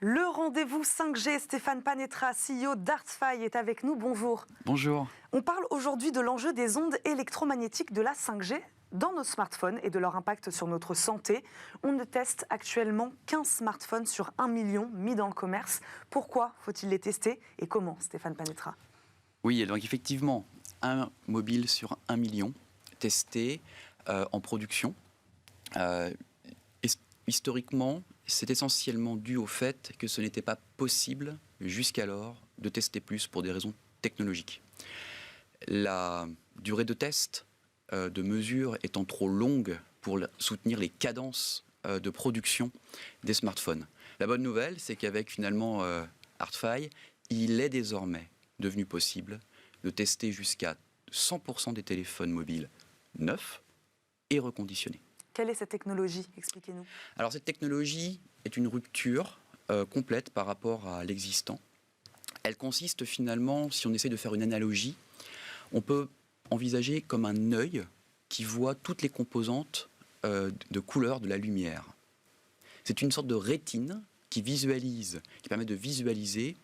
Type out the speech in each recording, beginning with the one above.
Le rendez-vous 5G, Stéphane Panetra, CEO d'Artfy, est avec nous. Bonjour. Bonjour. On parle aujourd'hui de l'enjeu des ondes électromagnétiques de la 5G dans nos smartphones et de leur impact sur notre santé. On ne teste actuellement qu'un smartphone sur 1 million mis dans le commerce. Pourquoi faut-il les tester et comment, Stéphane Panetra? Oui, donc effectivement, un mobile sur 1 million testé en production. Historiquement, c'est essentiellement dû au fait que ce n'était pas possible jusqu'alors de tester plus pour des raisons technologiques. La durée de test de mesure étant trop longue pour soutenir les cadences de production des smartphones. La bonne nouvelle, c'est qu'avec finalement Artfy, il est désormais devenu possible de tester jusqu'à 100% des téléphones mobiles neufs et reconditionnés. Quelle est cette technologie? Expliquez-nous. Alors cette technologie est une rupture complète par rapport à l'existant. Elle consiste finalement, si on essaie de faire une analogie, on peut envisager comme un œil qui voit toutes les composantes de couleur de la lumière. C'est une sorte de rétine qui permet de visualiser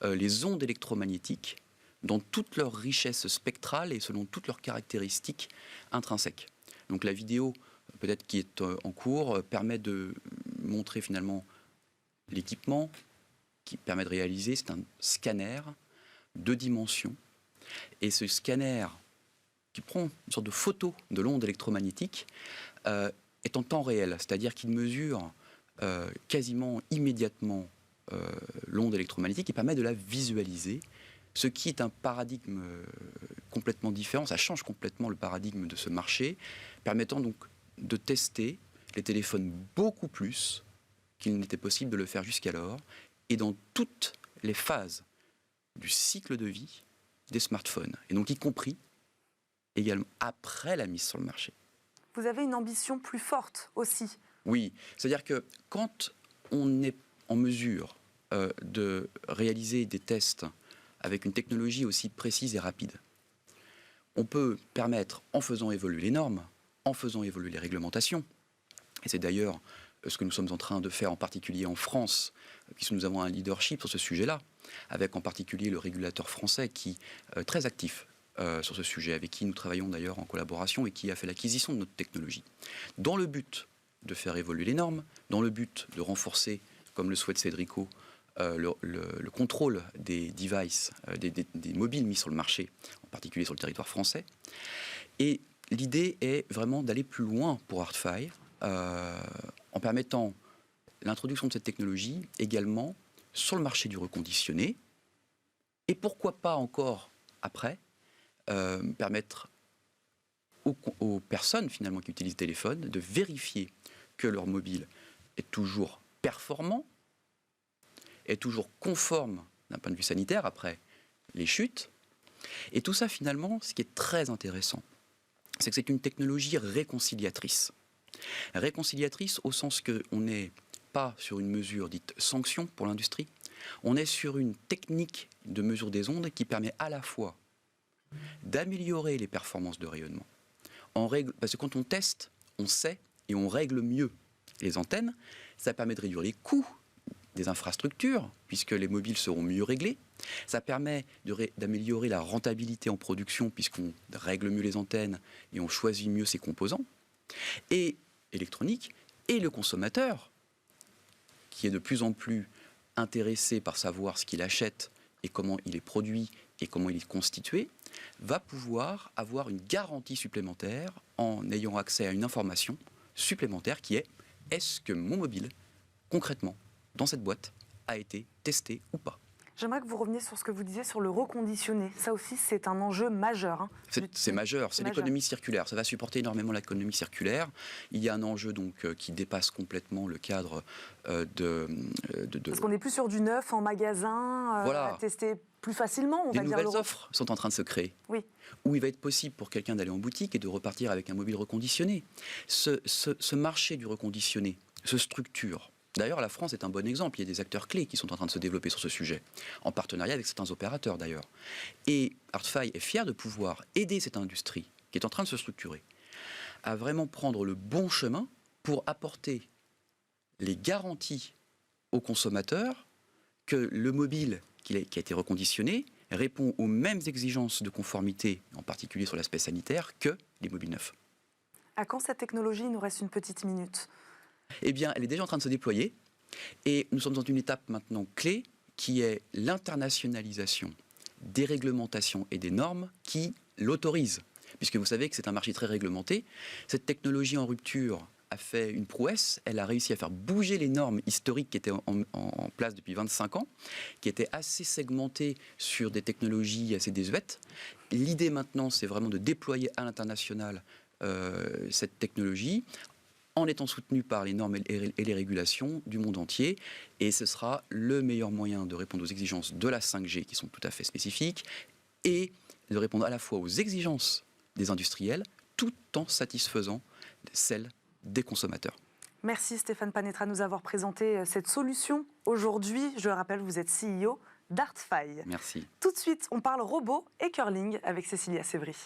les ondes électromagnétiques dans toute leur richesse spectrale et selon toutes leurs caractéristiques intrinsèques. Donc la vidéo, peut-être qui est en cours, permet de montrer finalement l'équipement qui permet de réaliser. C'est un scanner 2 dimensions. Et ce scanner qui prend une sorte de photo de l'onde électromagnétique est en temps réel, c'est-à-dire qu'il mesure quasiment immédiatement l'onde électromagnétique et permet de la visualiser, ce qui est un paradigme complètement différent. Ça change complètement le paradigme de ce marché, permettant donc de tester les téléphones beaucoup plus qu'il n'était possible de le faire jusqu'alors, et dans toutes les phases du cycle de vie des smartphones, et donc y compris également après la mise sur le marché. Vous avez une ambition plus forte aussi. Oui, c'est-à-dire que quand on est en mesure de réaliser des tests avec une technologie aussi précise et rapide, on peut permettre, en faisant évoluer les normes, en faisant évoluer les réglementations, et c'est d'ailleurs ce que nous sommes en train de faire en particulier en France, puisque nous avons un leadership sur ce sujet-là, avec en particulier le régulateur français qui est très actif sur ce sujet, avec qui nous travaillons d'ailleurs en collaboration et qui a fait l'acquisition de notre technologie. Dans le but de faire évoluer les normes, dans le but de renforcer, comme le souhaite Cédrico, le contrôle des devices, des mobiles mis sur le marché, en particulier sur le territoire français. Et l'idée est vraiment d'aller plus loin pour Artfy, en permettant l'introduction de cette technologie également sur le marché du reconditionné, et pourquoi pas encore après permettre aux personnes finalement qui utilisent le téléphone de vérifier que leur mobile est toujours performant, est toujours conforme d'un point de vue sanitaire après les chutes. Et tout ça finalement, ce qui est très intéressant, c'est que c'est une technologie réconciliatrice. Réconciliatrice au sens qu'on n'est pas sur une mesure dite sanction pour l'industrie, on est sur une technique de mesure des ondes qui permet à la fois d'améliorer les performances de rayonnement. Parce que quand on teste, on sait et on règle mieux les antennes, ça permet de réduire les coûts des infrastructures, puisque les mobiles seront mieux réglés. Ça permet d'améliorer la rentabilité en production, puisqu'on règle mieux les antennes et on choisit mieux ses composants. Et électronique, et le consommateur, qui est de plus en plus intéressé par savoir ce qu'il achète et comment il est produit et comment il est constitué, va pouvoir avoir une garantie supplémentaire en ayant accès à une information supplémentaire qui est: est-ce que mon mobile, concrètement, dans cette boîte, a été testé ou pas? J'aimerais que vous reveniez sur ce que vous disiez sur le reconditionné. Ça aussi, c'est un enjeu majeur. Hein. C'est majeur, c'est l'économie circulaire. Ça va supporter énormément l'économie circulaire. Il y a un enjeu donc qui dépasse complètement le cadre Parce qu'on n'est plus sur du neuf en magasin, voilà. À tester plus facilement, on va dire. Des nouvelles offres sont en train de se créer. Oui. Où il va être possible pour quelqu'un d'aller en boutique et de repartir avec un mobile reconditionné. Ce marché du reconditionné se structure. D'ailleurs, la France est un bon exemple. Il y a des acteurs clés qui sont en train de se développer sur ce sujet, en partenariat avec certains opérateurs d'ailleurs. Et Artfy est fier de pouvoir aider cette industrie qui est en train de se structurer à vraiment prendre le bon chemin pour apporter les garanties aux consommateurs que le mobile qui a été reconditionné répond aux mêmes exigences de conformité, en particulier sur l'aspect sanitaire, que les mobiles neufs. À quand cette technologie? Il nous reste une petite minute. Eh bien, elle est déjà en train de se déployer et nous sommes dans une étape maintenant clé qui est l'internationalisation des réglementations et des normes qui l'autorisent. Puisque vous savez que c'est un marché très réglementé. Cette technologie en rupture a fait une prouesse. Elle a réussi à faire bouger les normes historiques qui étaient en place depuis 25 ans, qui étaient assez segmentées sur des technologies assez désuètes. L'idée maintenant, c'est vraiment de déployer à l'international cette technologie en étant soutenu par les normes et les régulations du monde entier. Et ce sera le meilleur moyen de répondre aux exigences de la 5G qui sont tout à fait spécifiques et de répondre à la fois aux exigences des industriels tout en satisfaisant celles des consommateurs. Merci Stéphane Panetra de nous avoir présenté cette solution. Aujourd'hui, je le rappelle, vous êtes CEO d'Artfy. Merci. Tout de suite, on parle robot et curling avec Cécilia Sévry.